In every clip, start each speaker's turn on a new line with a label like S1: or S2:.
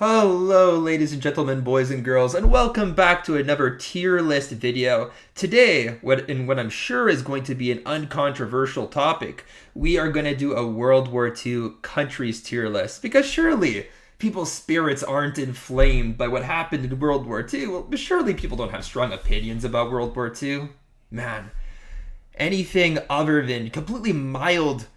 S1: Hello, ladies and gentlemen, boys and girls, and welcome back to another tier list video. Today, what I'm sure is going to be an uncontroversial topic, we are going to do a World War II countries tier list. Because surely, people's spirits aren't inflamed by what happened in World War II. Well, surely people don't have strong opinions about World War II. Man, anything other than completely mild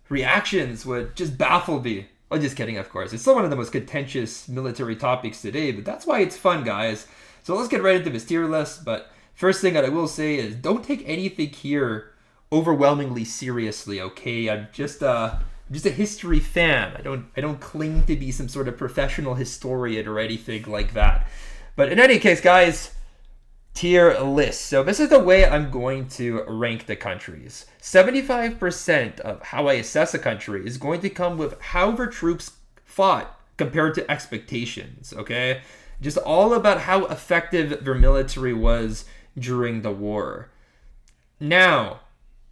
S1: reactions would just baffle me. I'm just kidding, of course. It's still one of the most contentious military topics today, but that's why it's fun, guys. So let's get right into this tier list. But first thing that I will say is don't take anything here overwhelmingly seriously, okay? I'm just a history fan. I don't claim to be some sort of professional historian or anything like that. But in any case, guys, tier list. So this is the way I'm going to rank the countries. 75% of how I assess a country is going to come with how their troops fought compared to expectations, okay? Just all about how effective their military was during the war. Now,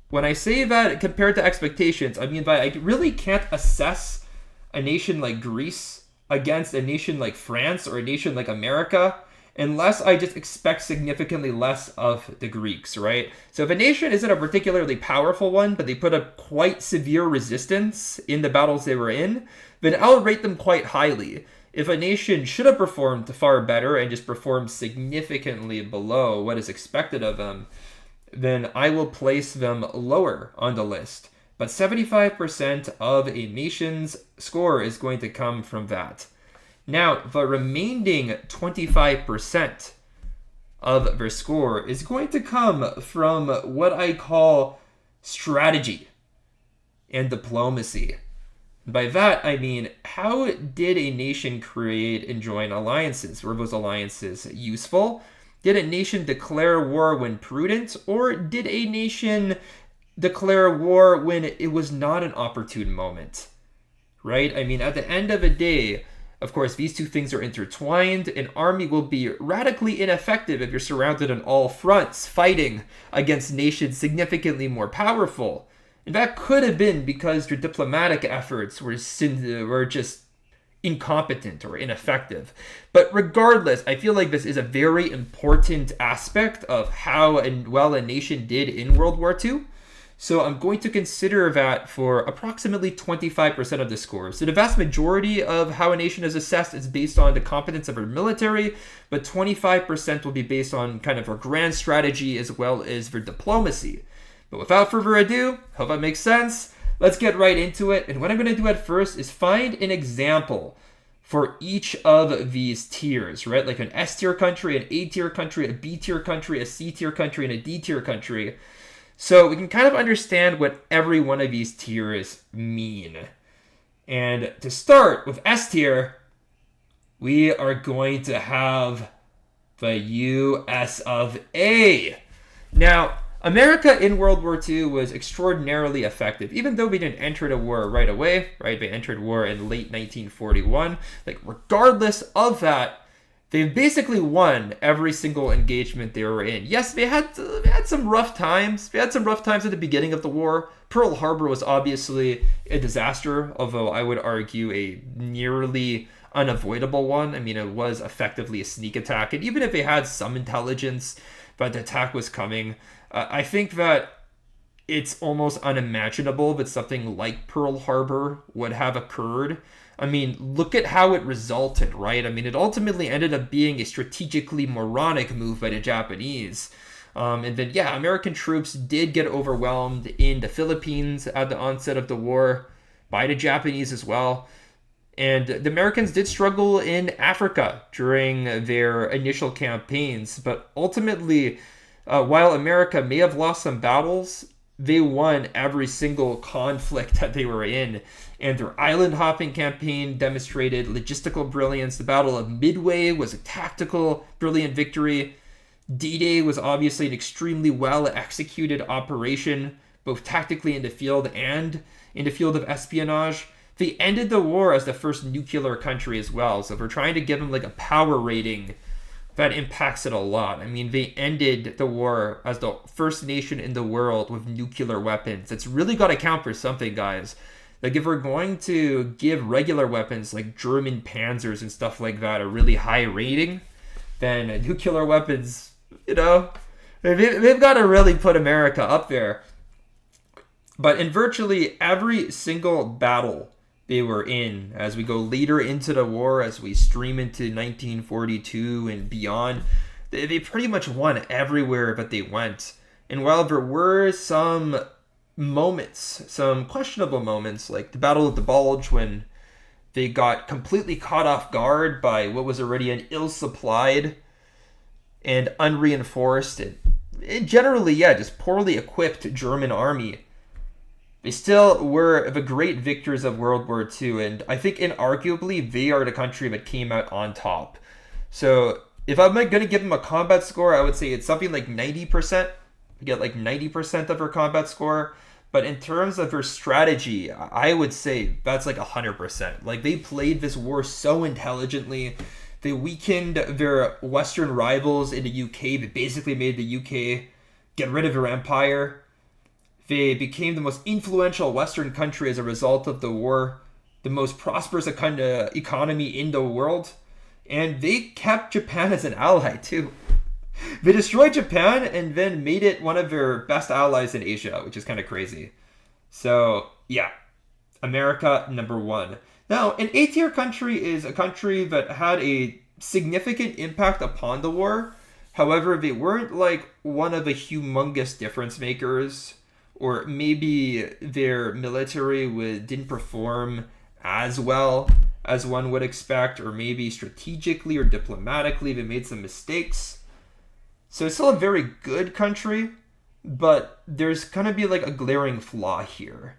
S1: when I say that compared to expectations, I mean that I really can't assess a nation like Greece against a nation like France or a nation like America unless I just expect significantly less of the Greeks, right? So if a nation isn't a particularly powerful one, but they put up quite severe resistance in the battles they were in, then I'll rate them quite highly. If a nation should have performed far better and just performed significantly below what is expected of them, then I will place them lower on the list. But 75% of a nation's score is going to come from that. Now, the remaining 25% of their score is going to come from what I call strategy and diplomacy. By that, I mean, how did a nation create and join alliances? Were those alliances useful? Did a nation declare war when prudent? Or did a nation declare war when it was not an opportune moment? Right? I mean, at the end of the day, of course, these two things are intertwined. An army will be radically ineffective if you're surrounded on all fronts, fighting against nations significantly more powerful. And that could have been because your diplomatic efforts were just incompetent or ineffective. But regardless, I feel like this is a very important aspect of how well a nation did in World War II. So I'm going to consider that for approximately 25% of the score. So the vast majority of how a nation is assessed is based on the competence of her military, but 25% will be based on kind of her grand strategy as well as their diplomacy. But without further ado, hope that makes sense. Let's get right into it. And what I'm going to do at first is find an example for each of these tiers, right? Like an S tier country, an A tier country, a B tier country, a C tier country, and a D tier country. So we can kind of understand what every one of these tiers mean. And to start with S tier, we are going to have the US of A. Now, America in World War II was extraordinarily effective, even though we didn't enter the war right away, right? They entered war in late 1941. Like, regardless of that, they've basically won every single engagement they were in. Yes, they had some rough times. They had some rough times at the beginning of the war. Pearl Harbor was obviously a disaster, although I would argue a nearly unavoidable one. I mean, it was effectively a sneak attack. And even if they had some intelligence that the attack was coming, I think that it's almost unimaginable that something like Pearl Harbor would have occurred. I mean, look at how it resulted, right? I mean, it ultimately ended up being a strategically moronic move by the Japanese. And then, yeah, American troops did get overwhelmed in the Philippines at the onset of the war by the Japanese as well. And the Americans did struggle in Africa during their initial campaigns. But ultimately, while America may have lost some battles, they won every single conflict that they were in. And their island hopping campaign demonstrated logistical brilliance. The Battle of Midway was a tactical, brilliant victory. D-Day was obviously an extremely well executed operation, both tactically in the field and in the field of espionage. They ended the war as the first nuclear country as well. So if we're trying to give them like a power rating, that impacts it a lot. I mean, they ended the war as the first nation in the world with nuclear weapons. It's really got to count for something, guys. Like, if we're going to give regular weapons like German panzers and stuff like that a really high rating, then nuclear weapons, they've got to really put America up there. But in virtually every single battle they were in, as we go later into the war, as we stream into 1942 and beyond, they pretty much won everywhere that they went. And while there were some moments, some questionable moments, like the Battle of the Bulge, when they got completely caught off guard by what was already an ill-supplied and unreinforced and generally, just poorly equipped German army, they still were the great victors of World War II, and I think inarguably they are the country that came out on top. So if I'm going to give them a combat score, I would say it's something like 90%. We get like 90% of their combat score. But in terms of their strategy, I would say that's like 100%. Like, they played this war so intelligently. They weakened their Western rivals in the UK. They basically made the UK get rid of their empire. They became the most influential Western country as a result of the war, the most prosperous economy in the world, and they kept Japan as an ally too. They destroyed Japan and then made it one of their best allies in Asia, which is kind of crazy. So, yeah, America, number one. Now, an A-tier country is a country that had a significant impact upon the war. However, they weren't like one of the humongous difference makers, or maybe their military didn't perform as well as one would expect, or maybe strategically or diplomatically they made some mistakes. So it's still a very good country, but there's going to be like a glaring flaw here.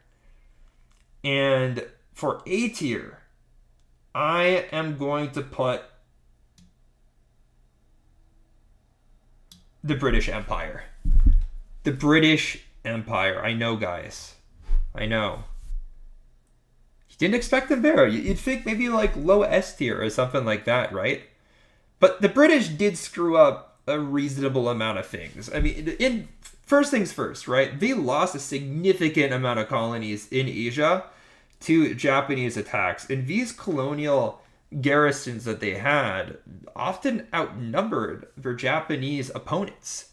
S1: And for A tier, I am going to put the British Empire. The British Empire. I know, guys. I know. You didn't expect them there. You'd think maybe like low S tier or something like that, right? But the British did screw up a reasonable amount of things. I mean, first things first, right? They lost a significant amount of colonies in Asia to Japanese attacks. And these colonial garrisons that they had often outnumbered their Japanese opponents.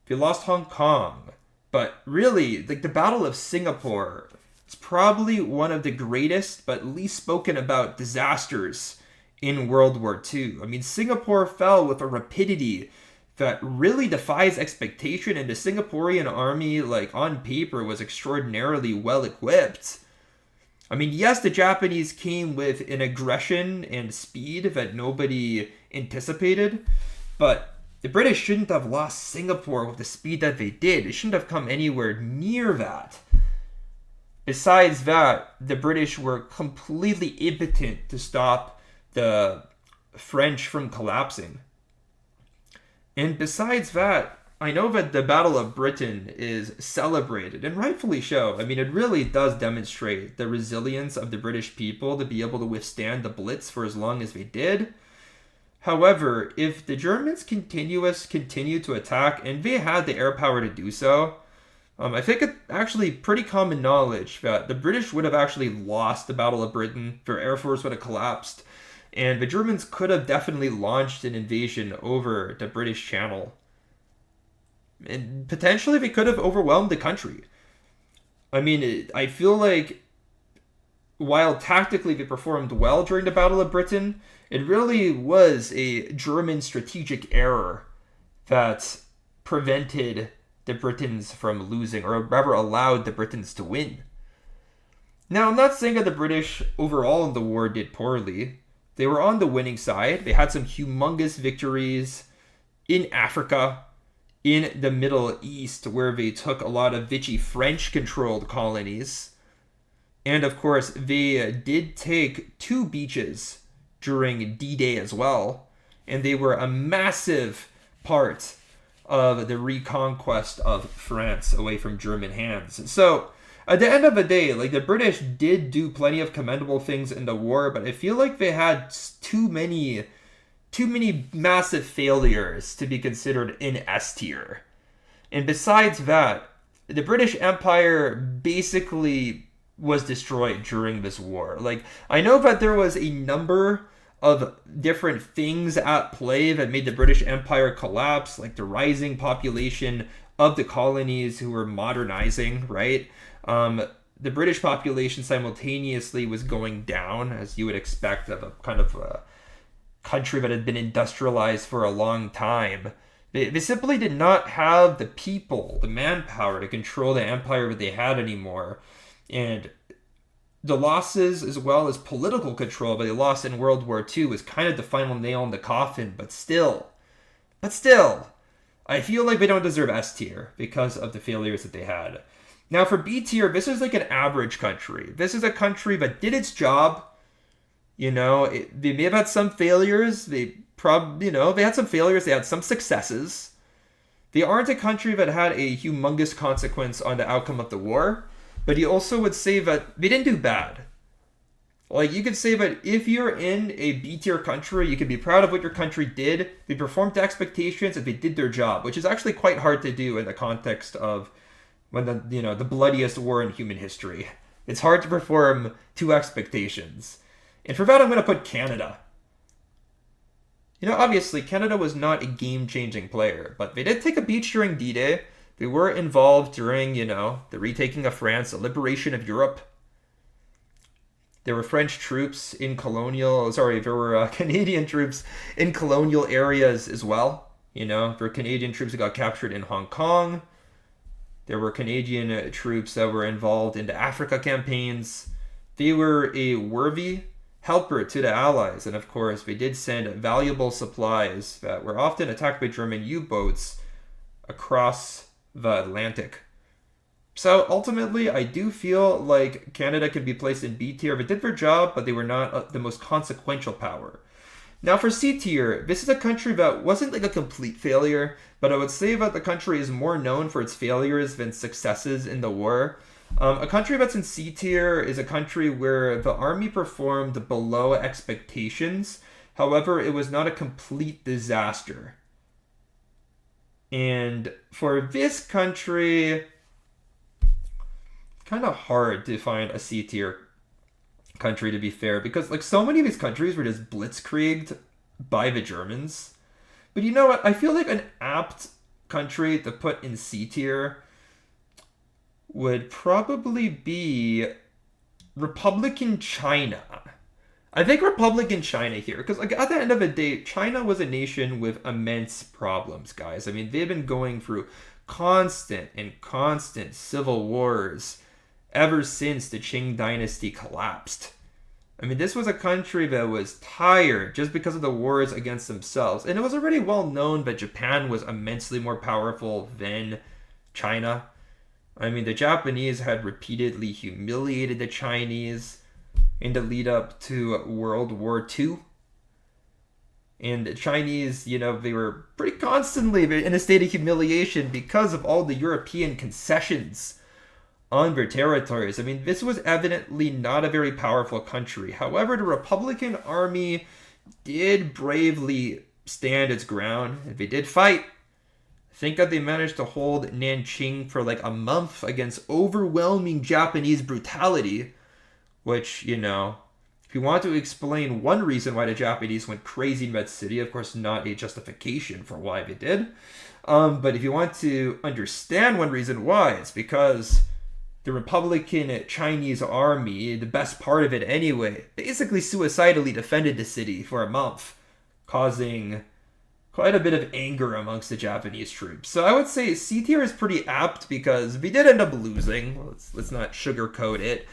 S1: They lost Hong Kong. But really, like the Battle of Singapore is probably one of the greatest but least spoken about disasters in World War II. I mean, Singapore fell with a rapidity that really defies expectation, and the Singaporean army, like on paper, was extraordinarily well equipped. I mean, yes, the Japanese came with an aggression and speed that nobody anticipated, but the British shouldn't have lost Singapore with the speed that they did. It shouldn't have come anywhere near that. Besides that, the British were completely impotent to stop the French from collapsing. And besides that, I know that the Battle of Britain is celebrated, and rightfully so. I mean, it really does demonstrate the resilience of the British people to be able to withstand the Blitz for as long as they did. However, if the Germans continue to attack, and they had the air power to do so, I think it's actually pretty common knowledge that the British would have actually lost the Battle of Britain, their air force would have collapsed, and the Germans could have definitely launched an invasion over the British Channel. And potentially they could have overwhelmed the country. I mean, I feel like while tactically they performed well during the Battle of Britain, it really was a German strategic error that prevented the Britons from losing, or rather allowed the Britons to win. Now, I'm not saying that the British overall in the war did poorly. They were on the winning side. They had some humongous victories in Africa, in the Middle East, where they took a lot of Vichy French-controlled colonies. And of course, they did take 2 beaches during D-Day as well. And they were a massive part of the reconquest of France away from German hands. So, at the end of the day, like, the British did do plenty of commendable things in the war, but I feel like they had too many massive failures to be considered in S tier. And besides that, the British Empire basically was destroyed during this war. Like, I know that there was a number of different things at play that made the British Empire collapse, like the rising population of the colonies who were modernizing, right? The British population simultaneously was going down, as you would expect of a kind of a country that had been industrialized for a long time. They simply did not have the people, the manpower to control the empire that they had anymore. And the losses, as well as political control that they lost in World War II, was kind of the final nail in the coffin. But still, I feel like they don't deserve S tier because of the failures that they had. Now for B tier, this is like an average country. This is a country that did its job. They may have had some failures. They had some failures. They had some successes. They aren't a country that had a humongous consequence on the outcome of the war. But you also would say that they didn't do bad. Like, you could say that if you're in a B-tier country, you can be proud of what your country did. They performed to expectations and they did their job, which is actually quite hard to do in the context of when the bloodiest war in human history. It's hard to perform to expectations. And for that, I'm going to put Canada. Obviously, Canada was not a game-changing player, but they did take a beach during D-Day. They were involved during, the retaking of France, the liberation of Europe. There were French troops in there were Canadian troops in colonial areas as well. There were Canadian troops that got captured in Hong Kong. There were Canadian troops that were involved in the Africa campaigns. They were a worthy helper to the Allies. And of course, they did send valuable supplies that were often attacked by German U-boats across the Atlantic. So ultimately, I do feel like Canada can be placed in B tier. They did their job, but they were not the most consequential power. Now for C tier, this is a country that wasn't like a complete failure, but I would say that the country is more known for its failures than successes in the war. A country that's in C tier is a country where the army performed below expectations. However, it was not a complete disaster. And for this country, kind of hard to find a C tier country, to be fair, because like so many of these countries were just blitzkrieged by the Germans. But you know what? I feel like an apt country to put in C tier would probably be Republican China. I think Republican China here, because like at the end of the day, China was a nation with immense problems, guys. I mean, they've been going through constant civil wars ever since the Qing dynasty collapsed. I mean, this was a country that was tired just because of the wars against themselves. And it was already well known that Japan was immensely more powerful than China. I mean, the Japanese had repeatedly humiliated the Chinese in the lead up to World War II. And the Chinese, they were pretty constantly in a state of humiliation because of all the European concessions on their territories. I mean, this was evidently not a very powerful country. However, the Republican Army did bravely stand its ground. They did fight. I think that they managed to hold Nanjing for like a month against overwhelming Japanese brutality, which, if you want to explain one reason why the Japanese went crazy in that city, of course, not a justification for why they did, but if you want to understand one reason why, it's because the Republican Chinese army, the best part of it anyway, basically suicidally defended the city for a month, causing quite a bit of anger amongst the Japanese troops. So I would say C tier is pretty apt because we did end up losing. Let's not sugarcoat it.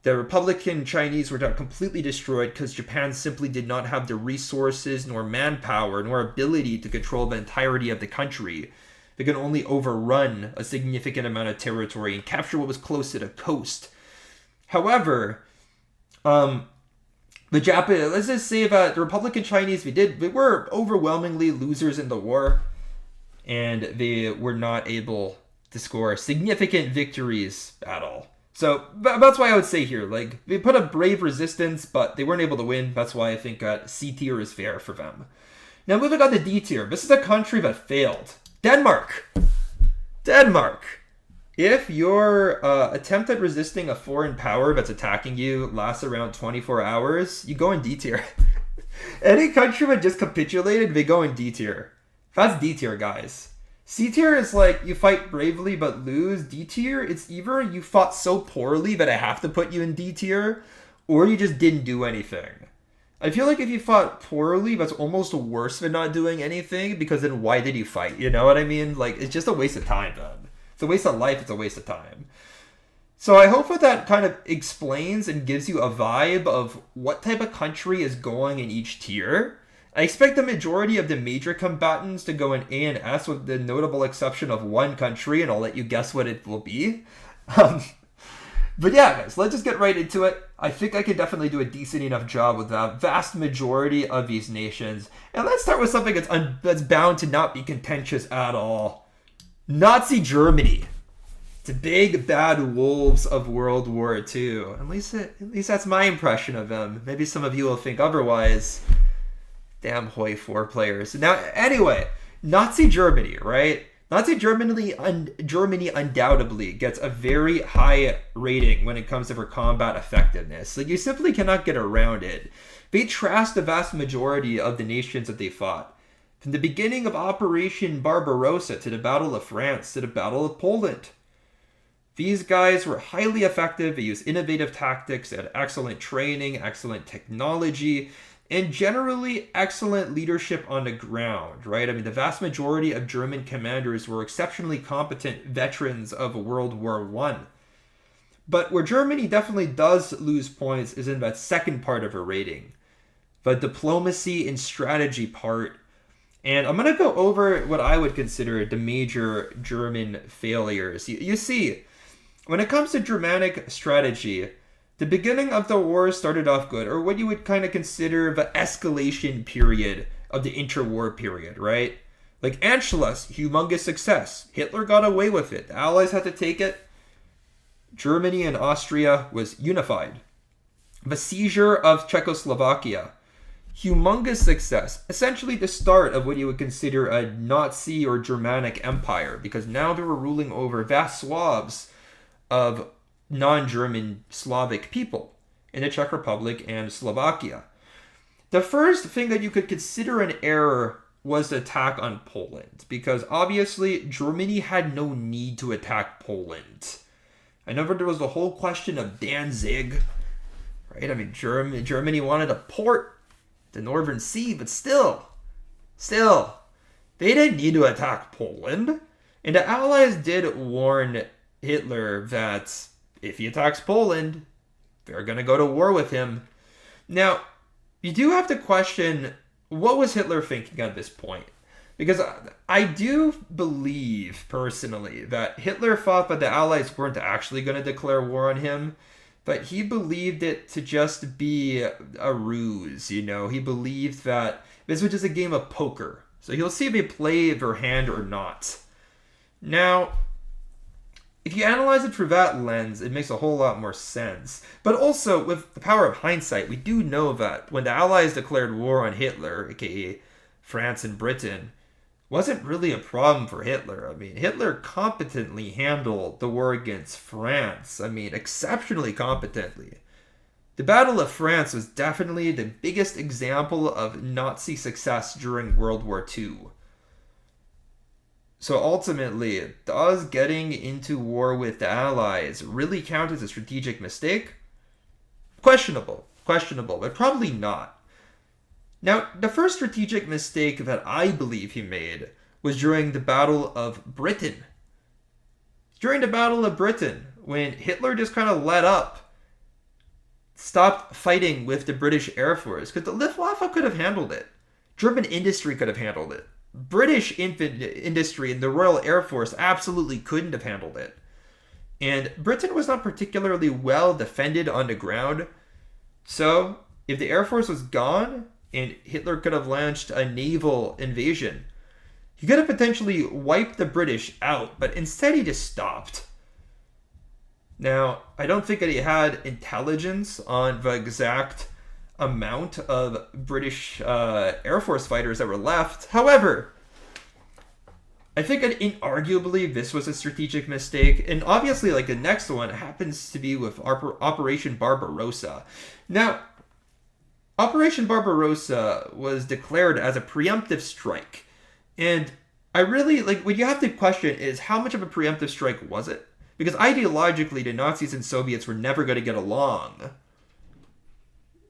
S1: The Republican Chinese were not completely destroyed because Japan simply did not have the resources, nor manpower, nor ability to control the entirety of the country. They could only overrun a significant amount of territory and capture what was close to the coast. However, let's just say that the Republican Chinese, they were overwhelmingly losers in the war, and they were not able to score significant victories at all. So that's why I would say here, like, they put up brave resistance, but they weren't able to win. That's why I think C tier is fair for them. Now moving on to D tier, this is a country that failed. Denmark. If your attempt at resisting a foreign power that's attacking you lasts around 24 hours, you go in D tier. Any country that just capitulated, they go in D tier. That's D tier, guys. C tier is like you fight bravely but lose. D tier, it's either you fought so poorly that I have to put you in D tier, or you just didn't do anything. I feel like if you fought poorly, that's almost worse than not doing anything, because then why did you fight? You know what I mean? Like, it's just a waste of time then. It's a waste of life, it's a waste of time. So I hope that kind of explains and gives you a vibe of what type of country is going in each tier. I expect the majority of the major combatants to go in A and S, with the notable exception of one country, and I'll let you guess what it will be. But yeah, guys, let's just get right into it. I think I can definitely do a decent enough job with the vast majority of these nations. And let's start with something that's bound to not be contentious at all. Nazi Germany. The big bad wolves of World War II. At least that's my impression of them. Maybe some of you will think otherwise. Damn Hoi 4 players. Now, anyway, Nazi Germany, right? Nazi Germany undoubtedly gets a very high rating when it comes to their combat effectiveness. Like, you simply cannot get around it. They trashed the vast majority of the nations that they fought. From the beginning of Operation Barbarossa to the Battle of France to the Battle of Poland. These guys were highly effective. They used innovative tactics. They had excellent training, excellent technology, and generally excellent leadership on the ground, right? I mean, the vast majority of German commanders were exceptionally competent veterans of World War I. But where Germany definitely does lose points is in that second part of her rating, the diplomacy and strategy part. And I'm going to go over what I would consider the major German failures. You see, when it comes to Germanic strategy, the beginning of the war started off good, or what you would kind of consider the escalation period of the interwar period, right? Like Anschluss, humongous success. Hitler got away with it. The Allies had to take it. Germany and Austria was unified. The seizure of Czechoslovakia, humongous success. Essentially the start of what you would consider a Nazi or Germanic empire, because now they were ruling over vast swaths of non-German Slavic people in the Czech Republic and Slovakia. The first thing that you could consider an error was the attack on Poland, because obviously Germany had no need to attack Poland. I know there was the whole question of Danzig, right? I mean, Germany wanted a port, the Northern Sea, but still, they didn't need to attack Poland. And the Allies did warn Hitler that if he attacks Poland, they're going to go to war with him. Now, you do have to question, what was Hitler thinking at this point? Because I do believe, personally, that Hitler thought that the Allies weren't actually going to declare war on him, but he believed it to just be a ruse, you know? He believed that this was just a game of poker. So he'll see if they play their hand or not. Now, if you analyze it through that lens, it makes a whole lot more sense. But also, with the power of hindsight, we do know that when the Allies declared war on Hitler, aka France and Britain, wasn't really a problem for Hitler. I mean, Hitler competently handled the war against France. I mean, exceptionally competently. The Battle of France was definitely the biggest example of Nazi success during World War II. So ultimately, does getting into war with the Allies really count as a strategic mistake? Questionable, but probably not. Now, the first strategic mistake that I believe he made was during the Battle of Britain. During the Battle of Britain, when Hitler just kind of let up, stopped fighting with the British Air Force, because the Luftwaffe could have handled it. German industry could have handled it. British industry and the Royal Air Force absolutely couldn't have handled it. And Britain was not particularly well defended on the ground. So, if the Air Force was gone, and Hitler could have launched a naval invasion, he could have potentially wiped the British out, but instead he just stopped. Now, I don't think that he had intelligence on the exact amount of British Air Force fighters that were left. However, I think inarguably this was a strategic mistake, and obviously like the next one happens to be with Operation Barbarossa. Now, Operation Barbarossa was declared as a preemptive strike, and I really like what you have to question is how much of a preemptive strike was it? Because ideologically, the Nazis and Soviets were never going to get along.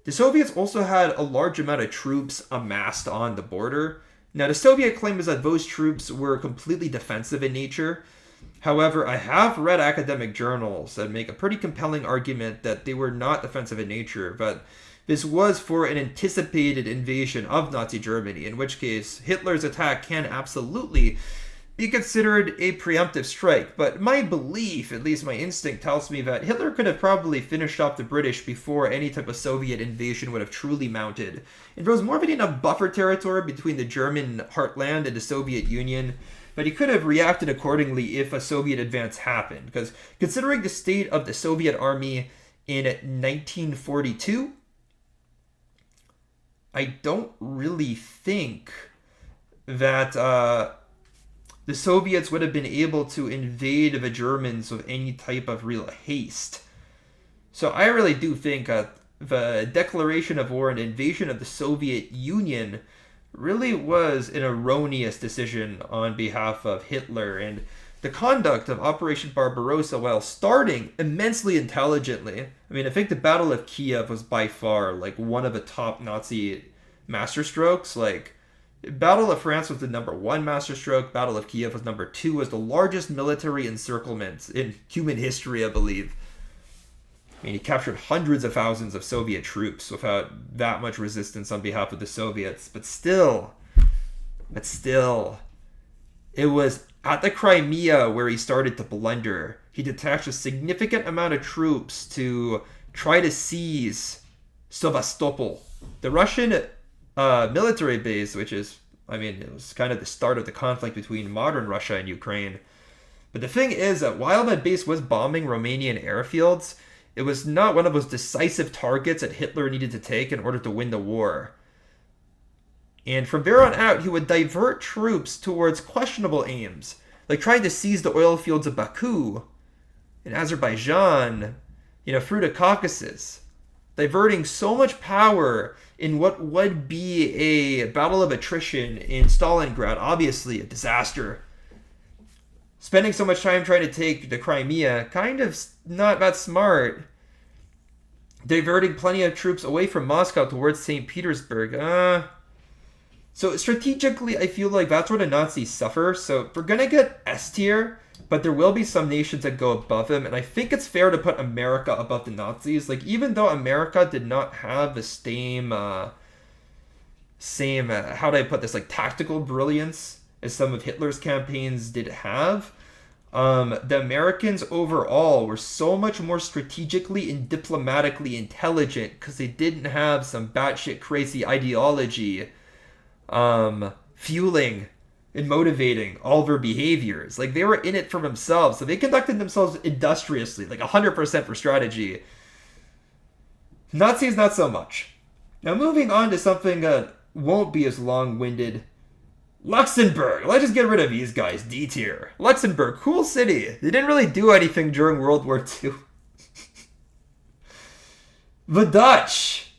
S1: The Soviets also had a large amount of troops amassed on the border. Now, the Soviet claim is that those troops were completely defensive in nature. However, I have read academic journals that make a pretty compelling argument that they were not defensive in nature, but this was for an anticipated invasion of Nazi Germany, in which case Hitler's attack can absolutely be considered a preemptive strike. But my belief, at least my instinct, tells me that Hitler could have probably finished off the British before any type of Soviet invasion would have truly mounted. And there was more than enough buffer territory between the German heartland and the Soviet Union, but he could have reacted accordingly if a Soviet advance happened. Because considering the state of the Soviet army in 1942, I don't really think that the Soviets would have been able to invade the Germans with any type of real haste. So I really do think the declaration of war and invasion of the Soviet Union really was an erroneous decision on behalf of Hitler, and the conduct of Operation Barbarossa, while starting immensely intelligently, I mean, I think the Battle of Kiev was by far like one of the top Nazi masterstrokes. Like, Battle of France was the #1 masterstroke. Battle of Kiev was #2, was the largest military encirclement in human history, I believe. I mean, he captured hundreds of thousands of Soviet troops without that much resistance on behalf of the Soviets. But still, it was at the Crimea where he started to blunder. He detached a significant amount of troops to try to seize Sevastopol. The Russian military base, which is, I mean, it was kind of the start of the conflict between modern Russia and Ukraine. But the thing is that while that base was bombing Romanian airfields, it was not one of those decisive targets that Hitler needed to take in order to win the war. And from there on out, he would divert troops towards questionable aims, like trying to seize the oil fields of Baku in Azerbaijan, through the Caucasus, diverting so much power in what would be a battle of attrition in Stalingrad, obviously a disaster. Spending so much time trying to take the Crimea, kind of not that smart. Diverting plenty of troops away from Moscow towards St. Petersburg. So strategically, I feel like that's where the Nazis suffer. So we're going to get S tier, but there will be some nations that go above them. And I think it's fair to put America above the Nazis. Like, even though America did not have the same how do I put this, like, tactical brilliance as some of Hitler's campaigns did have, the Americans overall were so much more strategically and diplomatically intelligent because they didn't have some batshit crazy ideology fueling and motivating all their behaviors. Like, they were in it for themselves, so they conducted themselves industriously, like 100% for strategy. Nazis, not so much. Now, moving on to something that won't be as long-winded. Luxembourg. Let's just get rid of these guys. D tier. Luxembourg, cool city. They didn't really do anything during World War II. The Dutch.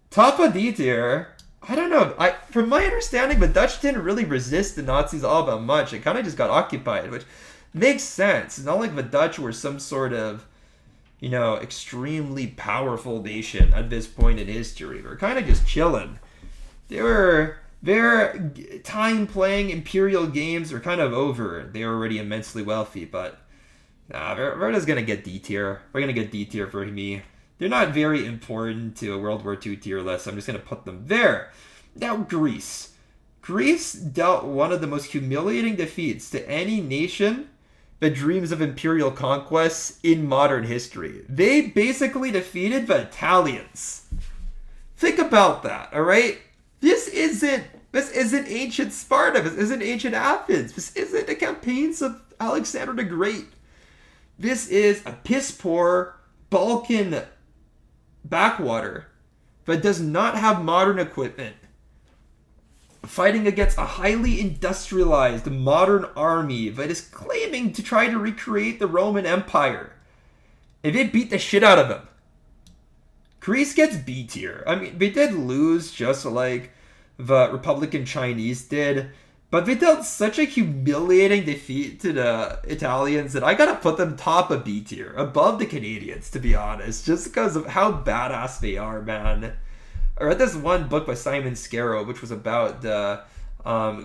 S1: Top of D tier. I don't know. From my understanding, the Dutch didn't really resist the Nazis all that much. It kind of just got occupied, which makes sense. It's not like the Dutch were some sort of, extremely powerful nation at this point in history. They're kind of just chilling. Their time playing imperial games are kind of over. They were already immensely wealthy, but we're just going to get D tier. We're going to get D tier for me. They're not very important to a World War II tier list. I'm just going to put them there. Now, Greece. Greece dealt one of the most humiliating defeats to any nation that dreams of imperial conquests in modern history. They basically defeated the Italians. Think about that, all right? This isn't ancient Sparta. This isn't ancient Athens. This isn't the campaigns of Alexander the Great. This is a piss-poor Balkan backwater that does not have modern equipment. fighting against a highly industrialized modern army that is claiming to try to recreate the Roman Empire. And they beat the shit out of them. Greece gets B tier. I mean, they did lose just like the Republican Chinese did, but they dealt such a humiliating defeat to the Italians that I gotta put them top of B tier, above the Canadians, to be honest, just because of how badass they are, man. I read this one book by Simon Scarrow, which was about the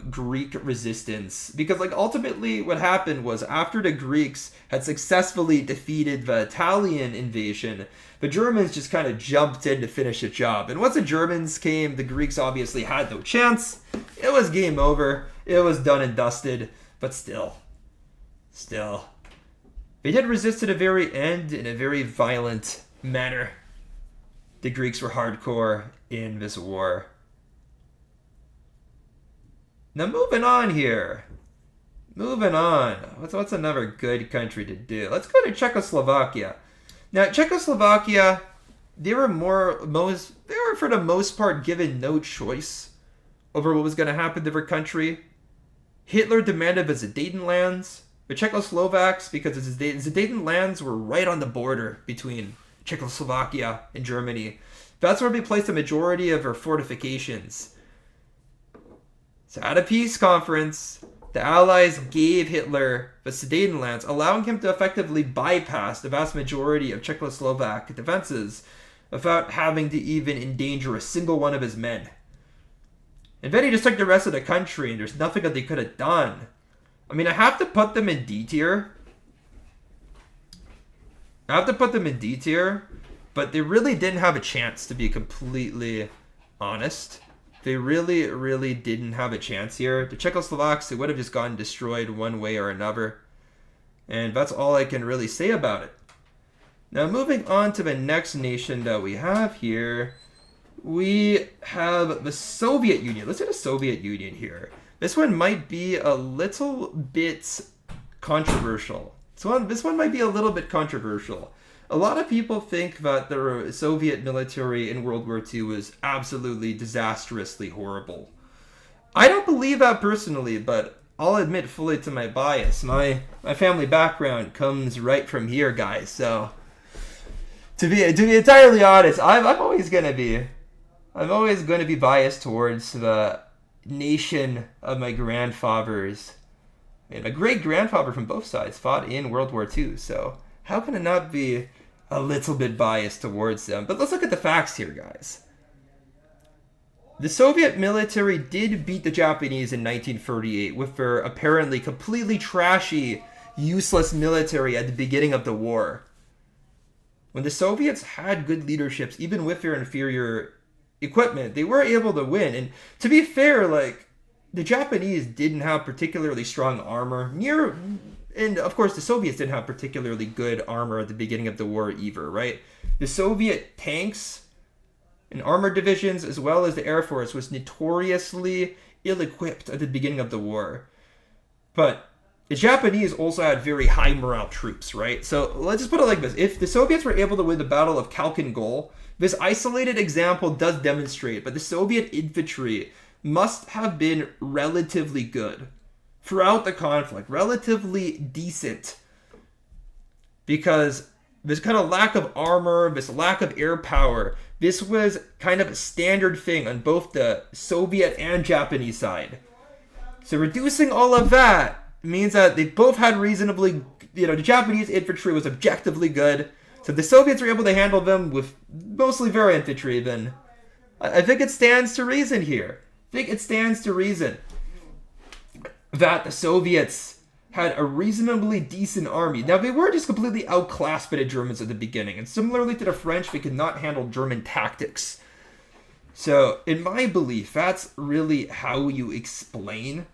S1: Greek resistance, because like ultimately what happened was after the Greeks had successfully defeated the Italian invasion, the Germans just kind of jumped in to finish the job. And once the Germans came, the Greeks obviously had no chance. It was game over. It was done and dusted. But still, they did resist to the very end in a very violent manner. The Greeks were hardcore in this war. Now moving on here. Moving on. What's another good country to do? Let's go to Czechoslovakia. Now, Czechoslovakia, they were for the most part given no choice over what was going to happen to their country. Hitler demanded the Sudetenlands. The Czechoslovaks, because the Sudetenlands were right on the border between Czechoslovakia and Germany. That's where they placed the majority of their fortifications. So at a peace conference, the Allies gave Hitler the Sudetenlands, allowing him to effectively bypass the vast majority of Czechoslovak defenses without having to even endanger a single one of his men. And then he just took the rest of the country, and there's nothing that they could have done. I mean, I have to put them in D tier. But they really didn't have a chance, to be completely honest. They really didn't have a chance here. The Czechoslovaks, they would have just gotten destroyed one way or another. And that's all I can really say about it. Now, moving on to the next nation that we have here, we have the Soviet Union. Let's do the Soviet Union here. This one might be a little bit controversial. This one might be a little bit controversial. A lot of people think that the Soviet military in World War II was absolutely disastrously horrible. I don't believe that personally, but I'll admit fully to my bias. My family background comes right from here, guys. So to be entirely honest, I'm always gonna be biased towards the nation of my grandfathers. And my great grandfather from both sides fought in World War II, so how can I not be a little bit biased towards them? But let's look at the facts here, guys. The Soviet military did beat the Japanese in 1938 with their apparently completely trashy, useless military at the beginning of the war. When the Soviets had good leaderships, even with their inferior equipment, they were able to win. And to be fair, like, the Japanese didn't have particularly strong armor. And of course, the Soviets didn't have particularly good armor at the beginning of the war either, right? The Soviet tanks and armored divisions, as well as the Air Force, was notoriously ill-equipped at the beginning of the war. But the Japanese also had very high morale troops, right? So let's just put it like this. If the Soviets were able to win the Battle of Khalkhin Gol, this isolated example does demonstrate, but the Soviet infantry must have been relatively good throughout the conflict, relatively decent, because this kind of lack of armor, this lack of air power, this was kind of a standard thing on both the Soviet and Japanese side. So reducing all of that means that they both had reasonably, the Japanese infantry was objectively good, so the Soviets were able to handle them with mostly very infantry. Then I think it stands to reason here. That the Soviets had a reasonably decent army. Now, they were just completely outclassed by the Germans at the beginning, and similarly to the French, they could not handle German tactics. So, in my belief, that's really how you explain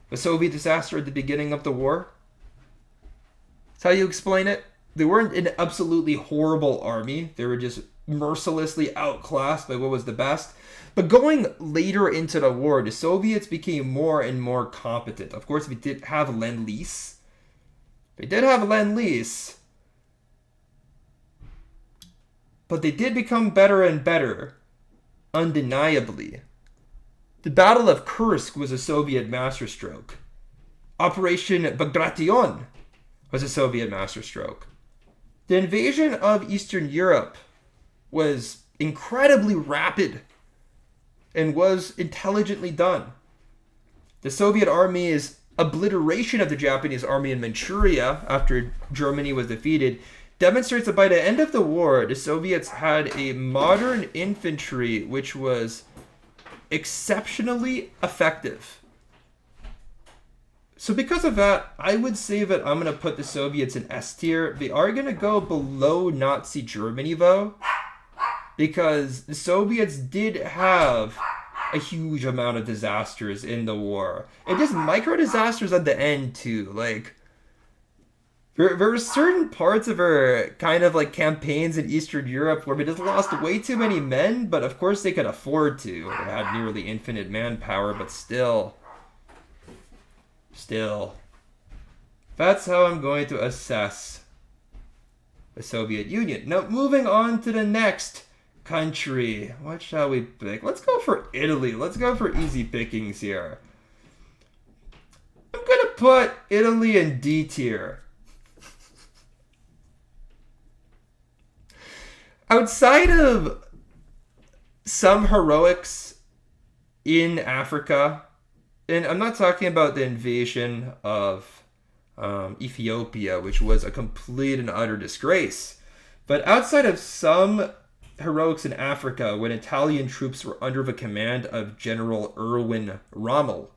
S1: the Soviet disaster at the beginning of the war. That's how you explain it. They weren't an absolutely horrible army. They were just mercilessly outclassed by what was the best. But going later into the war, the Soviets became more and more competent. Of course, we did have Lend-Lease. But they did become better and better, undeniably. The Battle of Kursk was a Soviet masterstroke. Operation Bagration was a Soviet masterstroke. The invasion of Eastern Europe was incredibly rapid and was intelligently done. The Soviet Army's obliteration of the Japanese army in Manchuria after Germany was defeated demonstrates that by the end of the war, the Soviets had a modern infantry which was exceptionally effective. So because of that, I would say that I'm going to put the Soviets in S tier. They are going to go below Nazi Germany, though, because the Soviets did have a huge amount of disasters in the war. And just micro disasters at the end, too. Like, there were certain parts of our kind of like campaigns in Eastern Europe where we just lost way too many men, but of course they could afford to. They had nearly infinite manpower, but still. That's how I'm going to assess the Soviet Union. Now, moving on to the next country. What shall we pick? Let's go for Italy. Let's go for easy pickings here. I'm going to put Italy in D tier. Outside of some heroics in Africa, and I'm not talking about the invasion of Ethiopia, which was a complete and utter disgrace, but outside of some heroics in Africa, when Italian troops were under the command of General Erwin Rommel,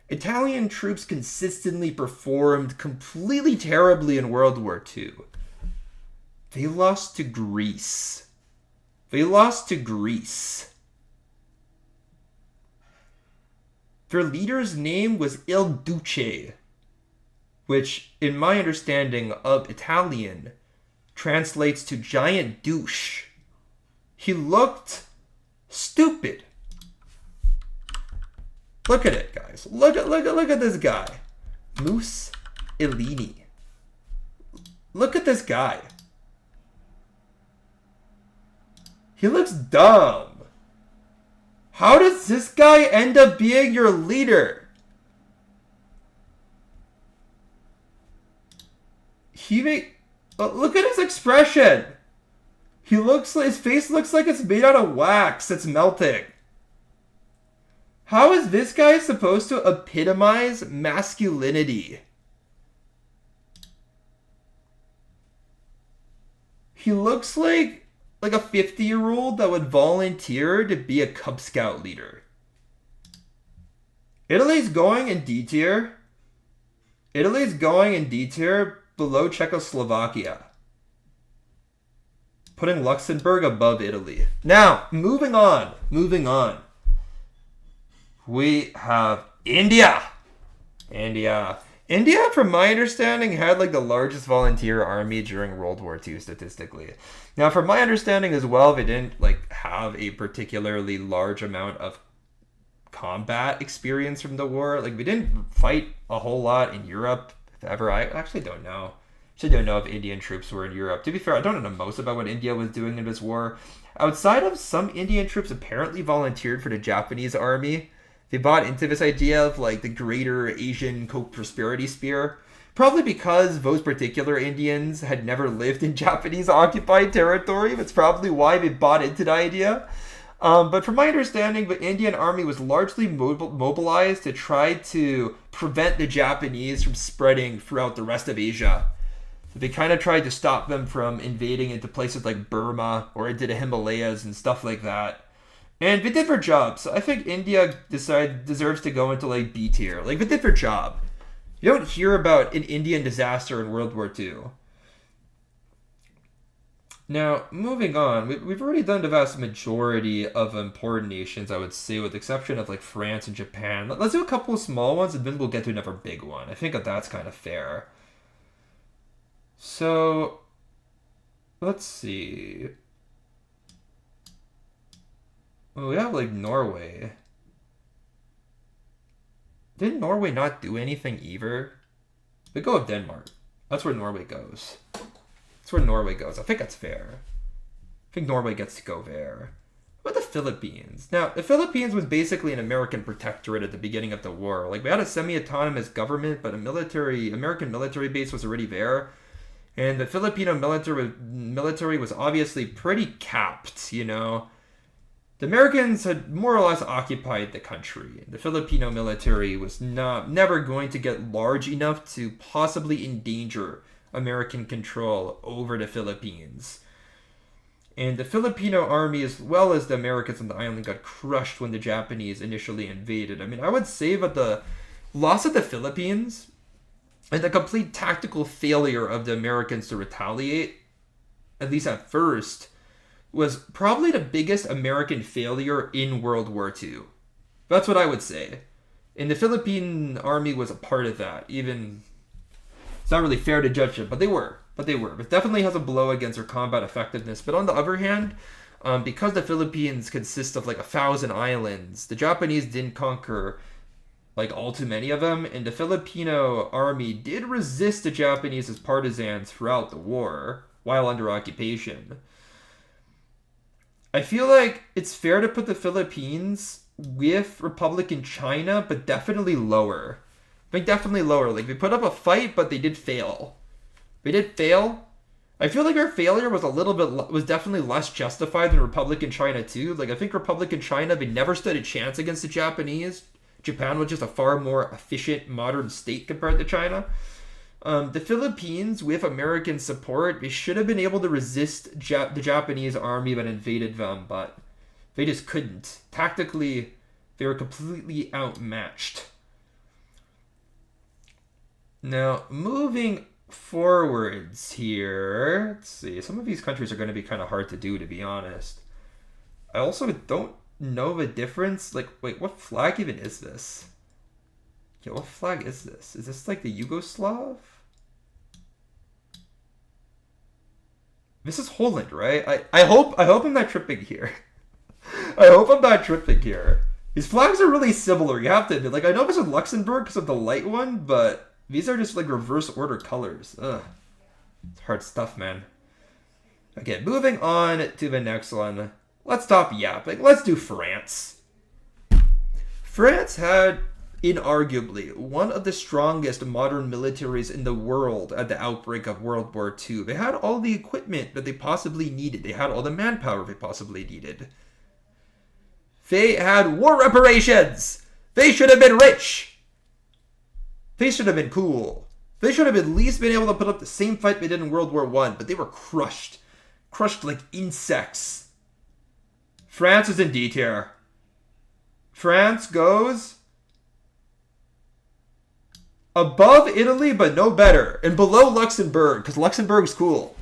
S1: Italian troops consistently performed completely terribly in World War II. They lost to Greece. Their leader's name was Il Duce, which, in my understanding of Italian, translates to giant douche. He looked stupid. Look at it, guys. Look at this guy. Mussolini. Look at this guy. He looks dumb. How does this guy end up being your leader? Look at his expression. His face looks like it's made out of wax that's melting. How is this guy supposed to epitomize masculinity? He looks like a 50-year-old that would volunteer to be a Cub Scout leader. Italy's going in D tier. Below Czechoslovakia, putting Luxembourg above Italy. Now, moving on. We have India. India, from my understanding, had like the largest volunteer army during World War II statistically. Now, from my understanding as well, they didn't like have a particularly large amount of combat experience from the war. Like, we didn't fight a whole lot in Europe, if ever. I actually don't know. I don't know if Indian troops were in Europe. To be fair, I don't know most about what India was doing in this war. Outside of some Indian troops apparently volunteered for the Japanese army, they bought into this idea of like the greater Asian co-prosperity sphere. Probably because those particular Indians had never lived in Japanese occupied territory. That's probably why they bought into the idea. But from my understanding, the Indian army was largely mobilized to try to prevent the Japanese from spreading throughout the rest of Asia. So they kind of tried to stop them from invading into places like Burma or into the Himalayas and stuff like that. And they did their job. So I think India deserves to go into like B tier. Like, they did their job. You don't hear about an Indian disaster in World War II. Now, moving on, we've already done the vast majority of important nations, I would say, with the exception of like France and Japan. Let's do a couple of small ones, and then we'll get to another big one. I think that's kind of fair. So, let's see. Well, we have like Norway. Didn't Norway not do anything either? We go with Denmark. That's where Norway goes. I think that's fair. I think Norway gets to go there. What about the Philippines? Now, the Philippines was basically an American protectorate at the beginning of the war. Like, we had a semi-autonomous government, but American military base was already there. And the Filipino military was obviously pretty capped, you know. The Americans had more or less occupied the country. The Filipino military was never going to get large enough to possibly endanger American control over the Philippines. And the Filipino army, as well as the Americans on the island, got crushed when the Japanese initially invaded. I mean, I would say that the loss of the Philippines and the complete tactical failure of the Americans to retaliate, at least at first, was probably the biggest American failure in World War II. That's what I would say. And the Philippine army was a part of that. Even, it's not really fair to judge it, but they were. It definitely has a blow against their combat effectiveness. But on the other hand, because the Philippines consist of like 1,000 islands, the Japanese didn't conquer like all too many of them, and the Filipino army did resist the Japanese as partisans throughout the war while under occupation. I feel like it's fair to put the Philippines with Republican China, but definitely lower. I think definitely lower. Like, they put up a fight, but they did fail. I feel like our failure was definitely less justified than Republican China too. Like, I think Republican China, they never stood a chance against the Japanese. Japan was just a far more efficient, modern state compared to China. The Philippines, with American support, they should have been able to resist the Japanese army that invaded them, but they just couldn't. Tactically, they were completely outmatched. Now, moving forwards here, let's see. Some of these countries are going to be kind of hard to do, to be honest. I also don't know the difference. Like, wait, what flag even is this? Yeah, what flag is this? Is this like the Yugoslav? This is Holland, right? I hope I'm not tripping here. I hope I'm not tripping here. These flags are really similar, you have to admit. Like, I know this is Luxembourg because of the light one, but these are just like reverse order colors. Ugh. It's hard stuff, man. Okay, moving on to the next one. Let's stop yapping. Let's do France. France had, inarguably, one of the strongest modern militaries in the world at the outbreak of World War II. They had all the equipment that they possibly needed. They had all the manpower they possibly needed. They had war reparations! They should have been rich! They should have been cool. They should have at least been able to put up the same fight they did in World War I, but they were crushed. Crushed like insects. France is in D tier. France goes above Italy, but no better. And below Luxembourg, because Luxembourg's cool.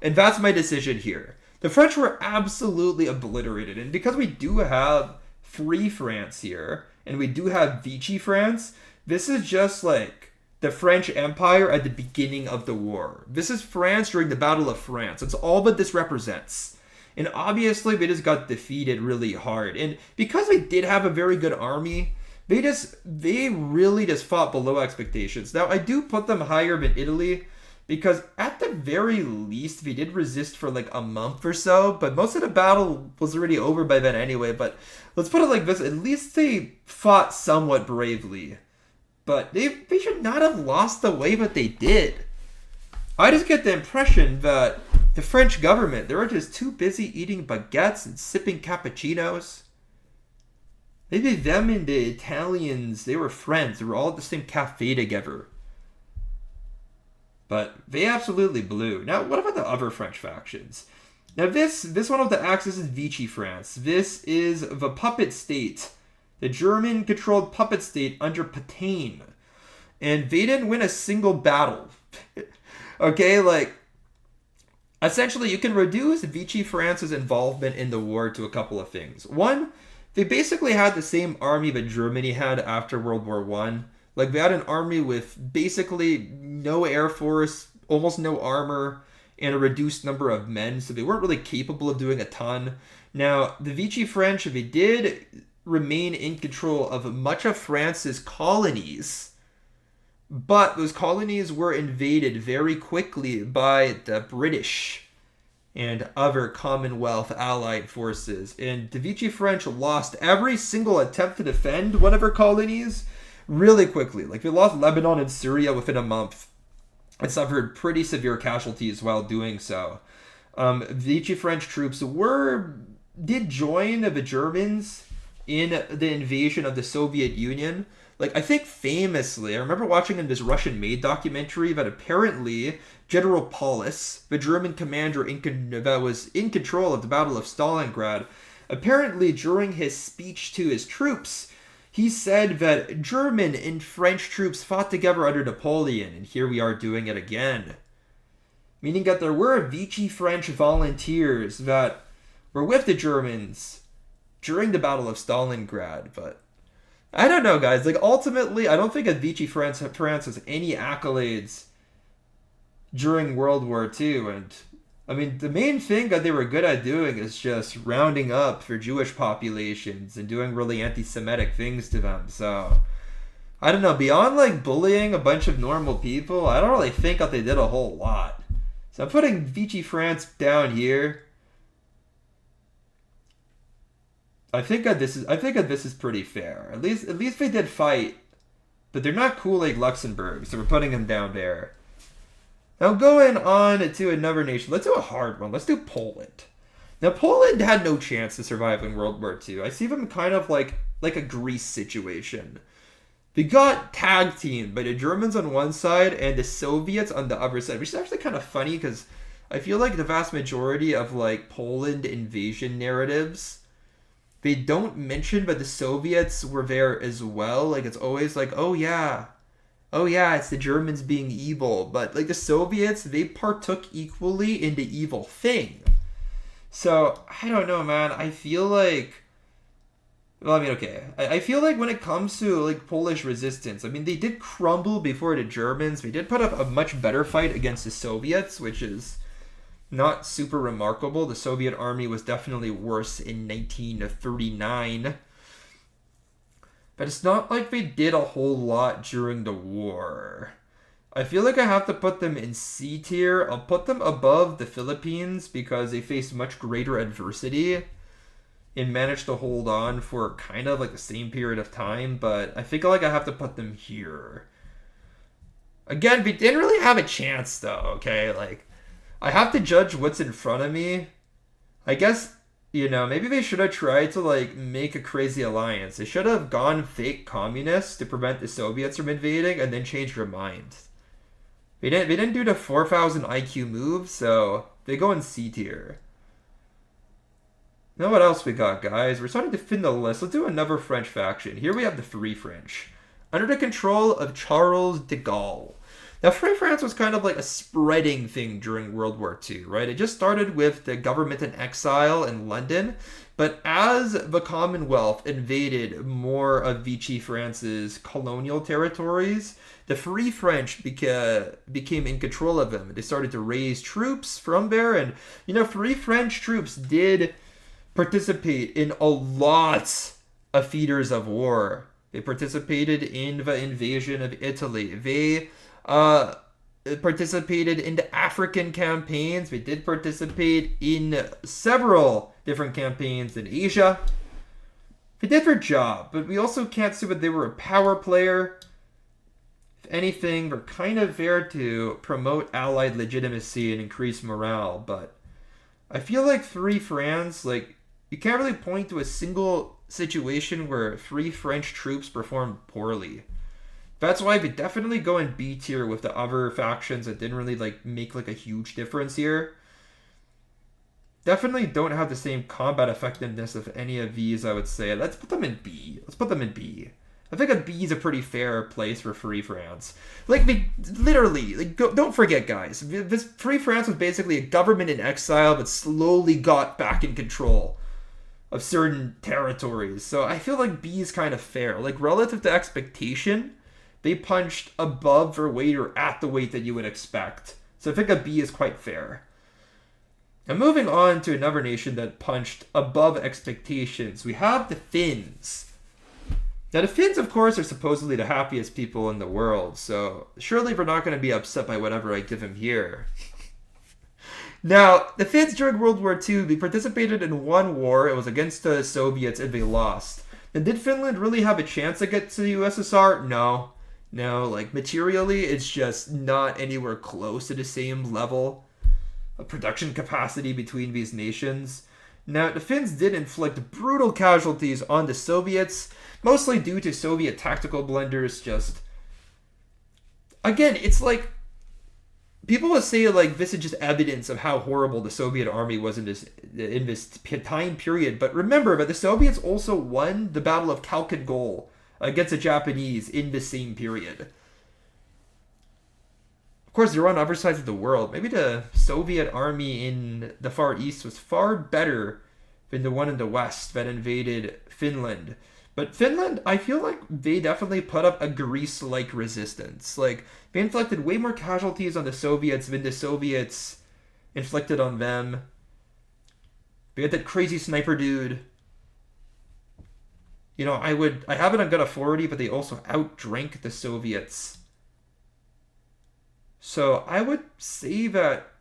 S1: And that's my decision here. The French were absolutely obliterated. And because we do have Free France here, and we do have Vichy France, this is just like the French Empire at the beginning of the war. This is France during the Battle of France. That's all that this represents. And obviously, they just got defeated really hard. And because they did have a very good army, they really just fought below expectations. Now, I do put them higher than Italy because at the very least, they did resist for like a month or so, but most of the battle was already over by then anyway. But let's put it like this. At least they fought somewhat bravely. But they should not have lost the way that they did. I just get the impression that the French government, they were just too busy eating baguettes and sipping cappuccinos. Maybe them and the Italians, they were friends. They were all at the same cafe together. But they absolutely blew. Now, what about the other French factions? Now, this one of the axis is Vichy France. This is the puppet state. The German-controlled puppet state under Pétain. And they didn't win a single battle. Okay, like, essentially, you can reduce Vichy France's involvement in the war to a couple of things. One, they basically had the same army that Germany had after World War I. Like, they had an army with basically no air force, almost no armor, and a reduced number of men, so they weren't really capable of doing a ton. Now, the Vichy French, they did remain in control of much of France's colonies, but those colonies were invaded very quickly by the British. and other Commonwealth allied forces. And the Vichy French lost every single attempt to defend one of her colonies really quickly. Like, they lost Lebanon and Syria within a month and suffered pretty severe casualties while doing so. Vichy French troops did join the Germans in the invasion of the Soviet Union. Like, I think famously, I remember watching in this Russian-made documentary that apparently General Paulus, the German commander that was in control of the Battle of Stalingrad, apparently during his speech to his troops, he said that German and French troops fought together under Napoleon, and here we are doing it again. Meaning that there were Vichy French volunteers that were with the Germans during the Battle of Stalingrad, but I don't know, guys. Like, ultimately, I don't think that Vichy France has any accolades during World War II. And, I mean, the main thing that they were good at doing is just rounding up for Jewish populations and doing really anti-Semitic things to them. So, I don't know. Beyond, like, bullying a bunch of normal people, I don't really think that they did a whole lot. So I'm putting Vichy France down here. I think that this is pretty fair. At least they did fight, but they're not cool like Luxembourg, so we're putting them down there. Now going on to another nation. Let's do a hard one. Let's do Poland. Now Poland had no chance to survive in World War II. I see them kind of like a Greece situation. They got tag teamed by the Germans on one side and the Soviets on the other side, which is actually kind of funny because I feel like the vast majority of like Poland invasion narratives, they don't mention, but the Soviets were there as well. Like, it's always like, oh yeah, it's the Germans being evil. But, like, the Soviets, they partook equally in the evil thing. So, I don't know, man. I feel like... Well, I mean, okay. I feel like when it comes to, like, Polish resistance, I mean, they did crumble before the Germans. They did put up a much better fight against the Soviets, which is not super remarkable. The Soviet army was definitely worse in 1939. But it's not like they did a whole lot during the war. I feel like I have to put them in C tier. I'll put them above the Philippines because they faced much greater adversity and managed to hold on for kind of like the same period of time. But I feel like I have to put them here. Again, we didn't really have a chance though, okay? Like, I have to judge what's in front of me. I guess, you know, maybe they should have tried to, like, make a crazy alliance. They should have gone fake communists to prevent the Soviets from invading and then changed their mind. They didn't do the 4,000 IQ move, so they go in C tier. Now what else we got, guys? We're starting to fin the list. Let's do another French faction. Here we have the Free French, under the control of Charles de Gaulle. Now, Free France was kind of like a spreading thing during World War II, right? It just started with the government in exile in London, but as the Commonwealth invaded more of Vichy France's colonial territories, the Free French became in control of them. They started to raise troops from there, and, you know, Free French troops did participate in a lot of theaters of war. They participated in the invasion of Italy. They participated in the African campaigns. We did participate in several different campaigns in Asia. They did their job, but we also can't say that they were a power player. If anything, they're kind of there to promote Allied legitimacy and increase morale, but I feel like Free France, like, you can't really point to a single situation where Free French troops performed poorly. That's why they definitely go in B tier with the other factions that didn't really like make like a huge difference here. Definitely don't have the same combat effectiveness of any of these, I would say. Let's put them in B. I think a B is a pretty fair place for Free France. Like, they literally, like, don't forget, guys, this Free France was basically a government in exile, but slowly got back in control of certain territories. So I feel like B is kind of fair. Like, relative to expectation, they punched above their weight or at the weight that you would expect. So I think a B is quite fair. And moving on to another nation that punched above expectations, we have the Finns. Now, the Finns, of course, are supposedly the happiest people in the world, so surely we're not going to be upset by whatever I give them here. Now, the Finns during World War II, they participated in one war. It was against the Soviets, and they lost. And did Finland really have a chance against the USSR? No. No, like, materially, it's just not anywhere close to the same level of production capacity between these nations. Now, the Finns did inflict brutal casualties on the Soviets, mostly due to Soviet tactical blunders. Just, again, it's like, people will say, like, this is just evidence of how horrible the Soviet army was in this time period. But remember that the Soviets also won the Battle of Khalkhin Gol against the Japanese in the same period. Of course, they're on other sides of the world. Maybe the Soviet army in the Far East was far better than the one in the West that invaded Finland. But Finland, I feel like they definitely put up a Greece-like resistance. Like, they inflicted way more casualties on the Soviets than the Soviets inflicted on them. They had that crazy sniper dude. You know, I have it on good authority, but they also outdrank the Soviets. So I would say that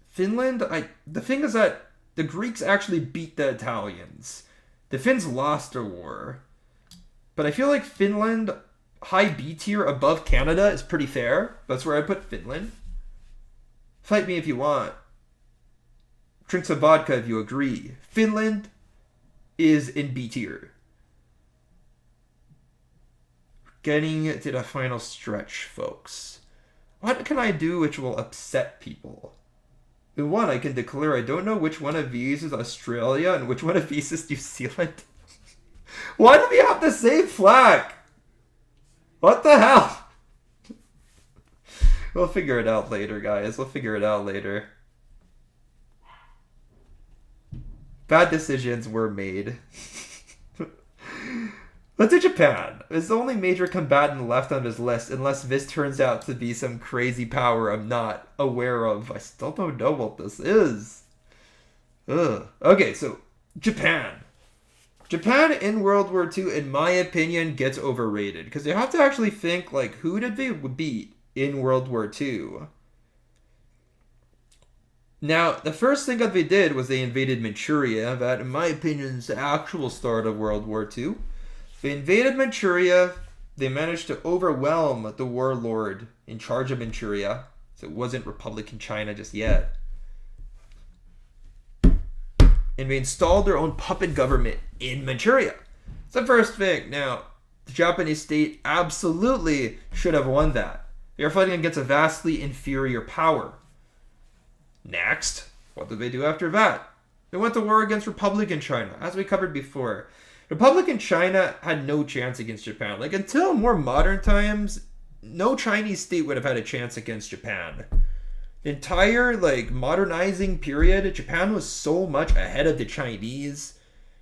S1: Finland, the thing is that the Greeks actually beat the Italians. The Finns lost the war. But I feel like Finland, high B tier above Canada, is pretty fair. That's where I put Finland. Fight me if you want. Drink some vodka if you agree. Finland is in B tier. Getting to the final stretch, folks. What can I do which will upset people? In one, I can declare I don't know which one of these is Australia and which one of these is New Zealand. Why do we have the same flag? What the hell? We'll figure it out later, guys. We'll figure it out later. Bad decisions were made. Let's do Japan. It's the only major combatant left on this list, unless this turns out to be some crazy power I'm not aware of. I still don't know what this is. Ugh. Okay, so Japan. Japan in World War II, in my opinion, gets overrated. Because you have to actually think, like, who did they beat in World War II? Now, the first thing that they did was they invaded Manchuria. That, in my opinion, is the actual start of World War II. They invaded Manchuria. They managed to overwhelm the warlord in charge of Manchuria. So it wasn't Republican China just yet. And they installed their own puppet government in Manchuria. It's the first thing. Now, the Japanese state absolutely should have won that. They were fighting against a vastly inferior power. Next, what did they do after that? They went to war against Republican China, as we covered before. Republican China had no chance against Japan. Like, until more modern times, no Chinese state would have had a chance against Japan. The entire, like, modernizing period, Japan was so much ahead of the Chinese.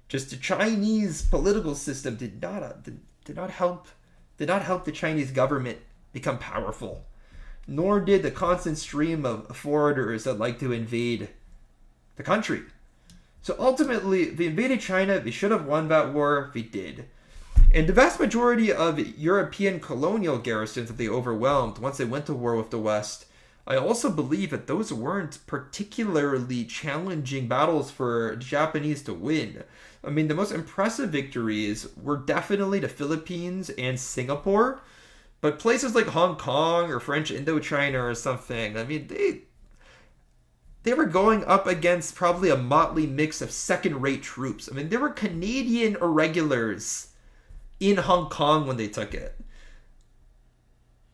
S1: Just the Chinese political system did not help the Chinese government become powerful. Nor did the constant stream of foreigners that like to invade the country. So ultimately, they invaded China. They should have won that war. They did. And the vast majority of European colonial garrisons that they overwhelmed once they went to war with the West, I also believe that those weren't particularly challenging battles for the Japanese to win. I mean, the most impressive victories were definitely the Philippines and Singapore. But places like Hong Kong or French Indochina or something, I mean, they were going up against probably a motley mix of second-rate troops. I mean, there were Canadian irregulars in Hong Kong when they took it.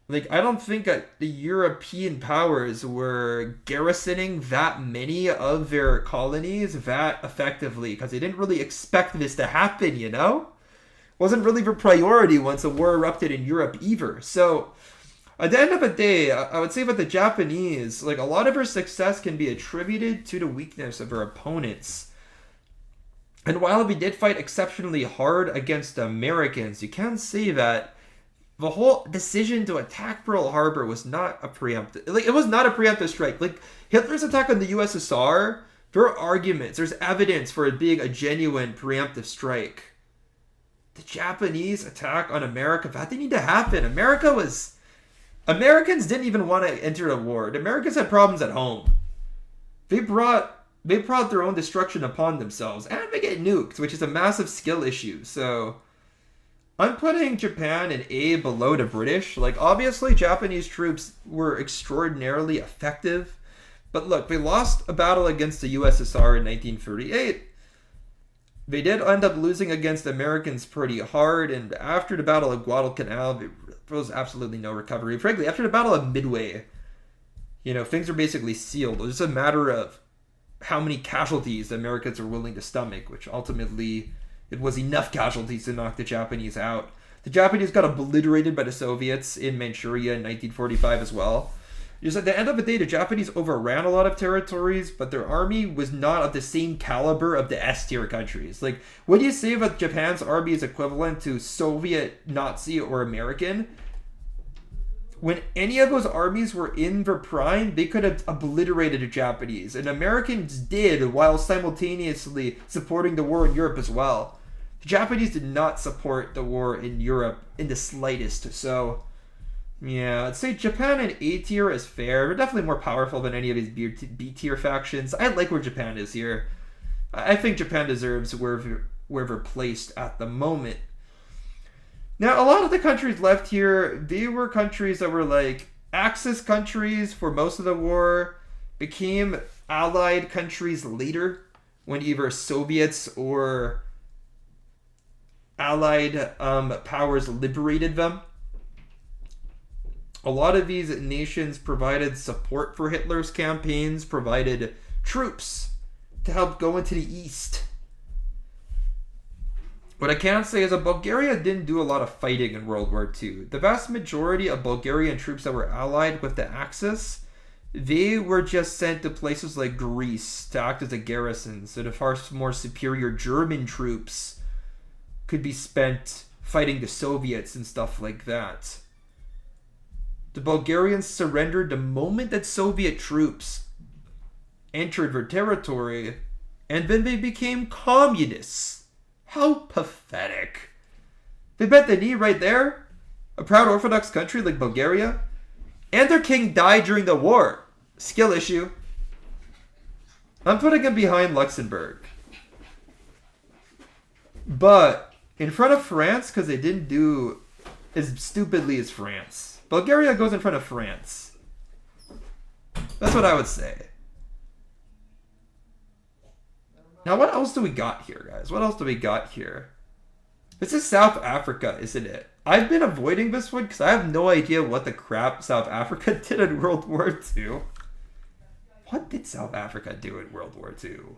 S1: Like, I don't think that the European powers were garrisoning that many of their colonies that effectively, because they didn't really expect this to happen, you know? Wasn't really their priority once a war erupted in Europe either. So, at the end of the day, I would say that the Japanese, like, a lot of their success can be attributed to the weakness of their opponents. And while we did fight exceptionally hard against the Americans, you can say that the whole decision to attack Pearl Harbor was not a preemptive... Like, it was not a preemptive strike. Like, Hitler's attack on the USSR, there are arguments, there's evidence for it being a genuine preemptive strike. The Japanese attack on America, that didn't need to happen. America was Americans didn't even want to enter a war. The Americans had problems at home. They brought their own destruction upon themselves, and they get nuked, which is a massive skill issue. So I'm putting Japan in A below the British. Like, obviously, Japanese troops were extraordinarily effective. But look, they lost a battle against the USSR in 1938. They did end up losing against the Americans pretty hard, and after the Battle of Guadalcanal, there was absolutely no recovery. Frankly, after the Battle of Midway, things are basically sealed. It was just a matter of how many casualties the Americans are willing to stomach, which ultimately it was enough casualties to knock the Japanese out. The Japanese got obliterated by the Soviets in Manchuria in 1945 as well. Just at the end of the day, the Japanese overran a lot of territories, but their army was not of the same caliber of the S-tier countries. Like, what do you say about Japan's army is equivalent to Soviet, Nazi, or American? When any of those armies were in their prime, they could have obliterated the Japanese. And Americans did, while simultaneously supporting the war in Europe as well. The Japanese did not support the war in Europe in the slightest, so yeah, I'd say Japan in A tier is fair. They're definitely more powerful than any of these B tier factions. I like where Japan is here. I think Japan deserves where they're placed at the moment. Now, a lot of the countries left here, they were countries that were like Axis countries for most of the war, became allied countries later when either Soviets or allied powers liberated them. A lot of these nations provided support for Hitler's campaigns, provided troops to help go into the east. What I can say is that Bulgaria didn't do a lot of fighting in World War II. The vast majority of Bulgarian troops that were allied with the Axis, they were just sent to places like Greece to act as a garrison, so the far more superior German troops could be spent fighting the Soviets and stuff like that. The Bulgarians surrendered the moment that Soviet troops entered their territory, and then they became communists. How pathetic. They bent the knee right there? A proud Orthodox country like Bulgaria? And their king died during the war. Skill issue. I'm putting him behind Luxembourg. But in front of France, because they didn't do as stupidly as France. Bulgaria goes in front of France. That's what I would say. Now, what else do we got here, guys? What else do we got here? This is South Africa, isn't it? I've been avoiding this one because I have no idea what the crap South Africa did in World War II. What did South Africa do in World War II?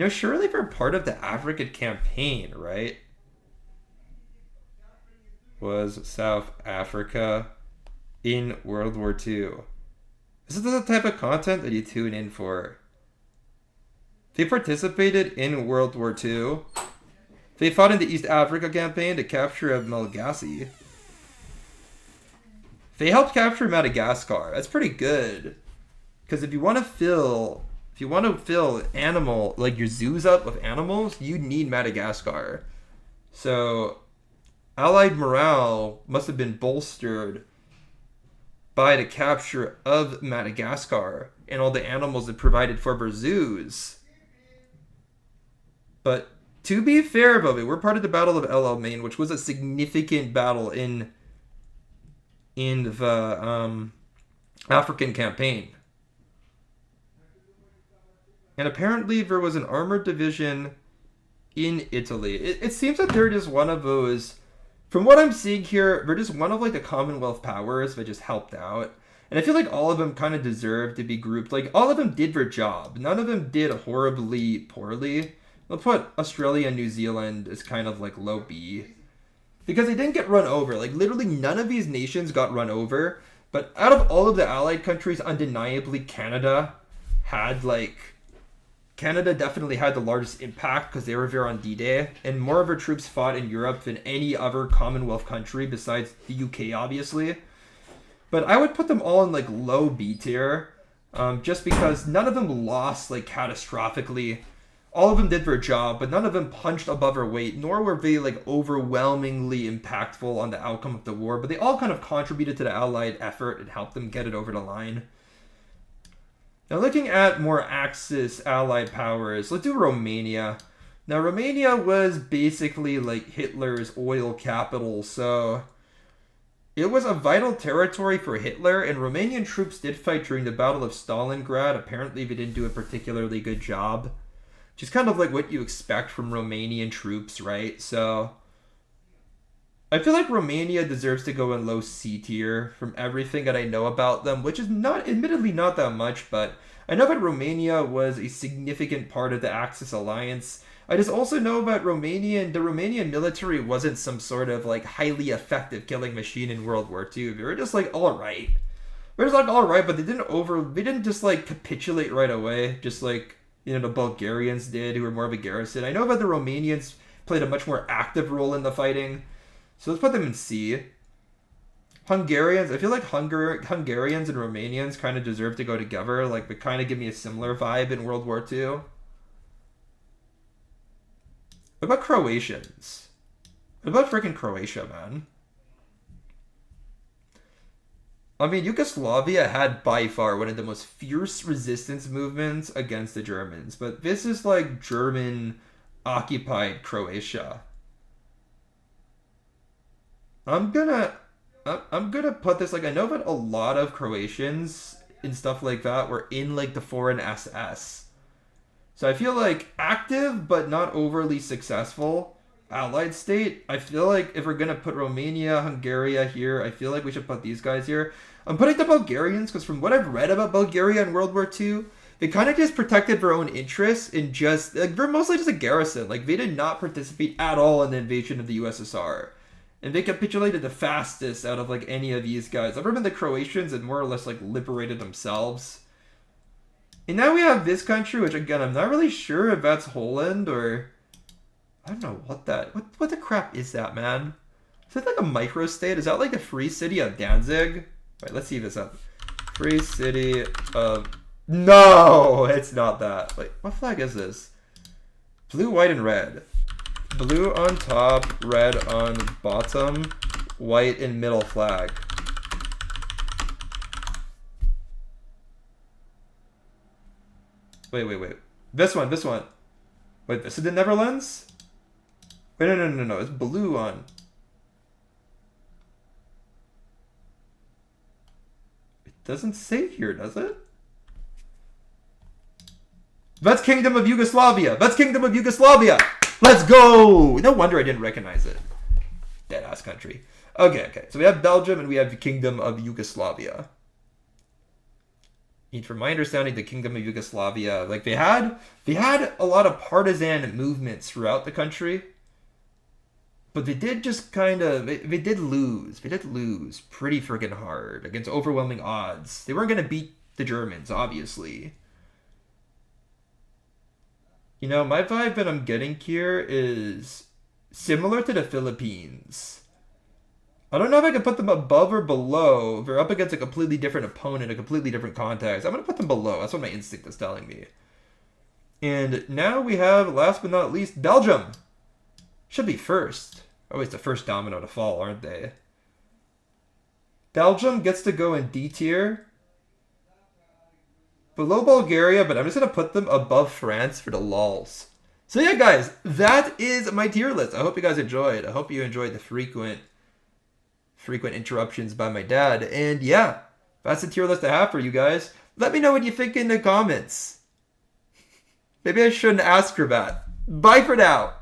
S1: Surely they're part of the African campaign, right? Was South Africa in World War II? This is the type of content that you tune in for. They participated in World War II. They fought in the East Africa campaign to capture Malagasy. They helped capture Madagascar. That's pretty good. Because if you want to fill animal, like your zoos up with animals, you need Madagascar. So Allied morale must have been bolstered by the capture of Madagascar and all the animals it provided for their zoos. But to be fair about it, we're part of the Battle of El Alamein, which was a significant battle in the African campaign. And apparently there was an armored division in Italy. It seems that they're just one of those... From what I'm seeing here, they're just one of like the Commonwealth powers that just helped out. And I feel like all of them kind of deserve to be grouped. Like, all of them did their job. None of them did horribly poorly. I'll put Australia and New Zealand as kind of like low B. Because they didn't get run over. Like, literally none of these nations got run over. But out of all of the allied countries, undeniably Canada definitely had the largest impact because they were there on D-Day, and more of her troops fought in Europe than any other Commonwealth country besides the UK, obviously. But I would put them all in like low B tier, just because none of them lost like catastrophically. All of them did their job, but none of them punched above their weight, nor were they like overwhelmingly impactful on the outcome of the war, but they all kind of contributed to the Allied effort and helped them get it over the line. Now looking at more Axis Allied powers, let's do Romania. Now Romania was basically like Hitler's oil capital, so it was a vital territory for Hitler, and Romanian troops did fight during the Battle of Stalingrad. Apparently they didn't do a particularly good job. Which is kind of like what you expect from Romanian troops, right? So I feel like Romania deserves to go in low C tier from everything that I know about them, which is not, admittedly not that much, but I know that Romania was a significant part of the Axis alliance. I just also know that the Romanian military wasn't some sort of like highly effective killing machine in World War II. They were just like alright. They were just like alright, but they didn't just like capitulate right away, just like the Bulgarians did, who were more of a garrison. I know that the Romanians played a much more active role in the fighting. So let's put them in C. Hungarians, I feel like Hungarians and Romanians kind of deserve to go together. Like, they kind of give me a similar vibe in World War II. What about Croatians? What about freaking Croatia, man? I mean, Yugoslavia had by far one of the most fierce resistance movements against the Germans, but this is like German-occupied Croatia. I'm gonna put this, like, I know that a lot of Croatians and stuff like that were in like the foreign SS. So I feel like active but not overly successful Allied state. I feel like if we're gonna put Romania, Hungary here, I feel like we should put these guys here. I'm putting the Bulgarians because from what I've read about Bulgaria in World War II, they kind of just protected their own interests in just, like, they're mostly just a garrison. Like, they did not participate at all in the invasion of the USSR. And they capitulated the fastest out of like any of these guys. Other than the Croatians, and more or less like liberated themselves. And now we have this country, which again, I'm not really sure if that's Holland or I don't know what the crap is that, man? Is that like a microstate? Is that like the free city of Danzig? Alright, let's see this up. Free city of... No! It's not that. Like, what flag is this? Blue, white, and red. Blue on top, red on bottom, white in middle flag. Wait. This one. Wait, this is the Netherlands? Wait, no. It's blue on. It doesn't say here, does it? That's Kingdom of Yugoslavia! Let's go! No wonder I didn't recognize it. Dead-ass country. Okay. So we have Belgium and we have the Kingdom of Yugoslavia. And from my understanding, the Kingdom of Yugoslavia, like, they had a lot of partisan movements throughout the country. But they did just kind of... They did lose. They did lose pretty freaking hard against overwhelming odds. They weren't going to beat the Germans, obviously. You know, my vibe that I'm getting here is similar to the Philippines. I don't know if I can put them above or below. They're up against a completely different opponent, a completely different context. I'm going to put them below. That's what my instinct is telling me. And now we have, last but not least, Belgium. Should be first. Always the first domino to fall, aren't they? Belgium gets to go in D tier. Below Bulgaria, but I'm just going to put them above France for the lulz. So yeah, guys, that is my tier list. I hope you guys enjoyed. I hope you enjoyed the frequent interruptions by my dad. And yeah, that's the tier list I have for you guys. Let me know what you think in the comments. Maybe I shouldn't ask for that. Bye for now.